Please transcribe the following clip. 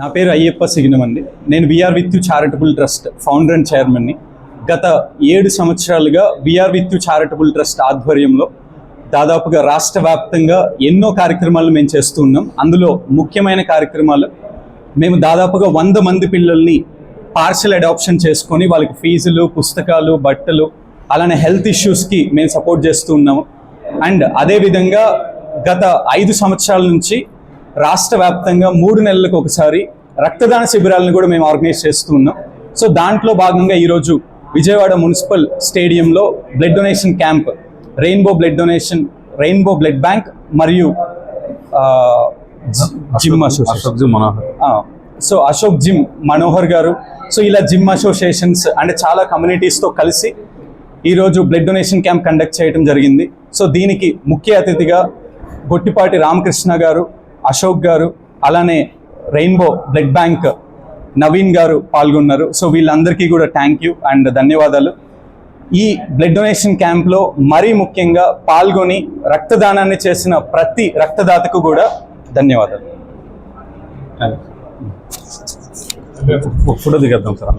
నా పేరు అయ్యప్ప సిగినమంది. నేను VR with you charitable trust founder and చైర్మన్ని. గత 7 సంవత్సరాలుగా VR with you charitable trust ఆధ్వర్యంలో దాదాపుగా రాష్ట్ర వ్యాప్తంగా ఎన్నో కార్యక్రమాలు మేము చేస్తూ ఉన్నాం. అందులో ముఖ్యమైన కార్యక్రమాలు మేము దాదాపుగా 100 మంది పిల్లల్ని పార్షల్ అడాప్షన్ చేసుకొని వాళ్ళకి ఫీజులు, పుస్తకాలు, బట్టలు, అలానే హెల్త్ ఇష్యూస్కి మేము సపోర్ట్ చేస్తూ ఉన్నాము. అండ్ అదేవిధంగా గత 5 సంవత్సరాల నుంచి రాష్ట్ర వ్యాప్తంగా 3 నెలలకు ఒకసారి రక్తదాన శిబిరాలను కూడా మేము ఆర్గనైజ్ చేస్తూ ఉన్నాం. సో దాంట్లో భాగంగా ఈరోజు విజయవాడ మున్సిపల్ స్టేడియంలో blood donation camp, rainbow blood bank మరియు gym association, so Ashok gym Manohar గారు, సో ఇలా జిమ్ అసోసియేషన్స్ అంటే చాలా కమ్యూనిటీస్తో కలిసి ఈరోజు బ్లడ్ డొనేషన్ క్యాంప్ కండక్ట్ చేయడం జరిగింది. సో దీనికి ముఖ్య అతిథిగా గొట్టిపాటి రామకృష్ణ గారు, అశోక్ గారు, అలానే రెయిన్బో బ్లడ్ బ్యాంక్ నవీన్ గారు పాల్గొన్నారు. సో వీళ్ళందరికీ కూడా థ్యాంక్ యూ అండ్ ధన్యవాదాలు. ఈ బ్లడ్ డొనేషన్ క్యాంప్లో మరీ ముఖ్యంగా పాల్గొని రక్తదానాన్ని చేసిన ప్రతి రక్తదాతకు కూడా ధన్యవాదాలు. ఫోటో దిగేద్దాం సార్.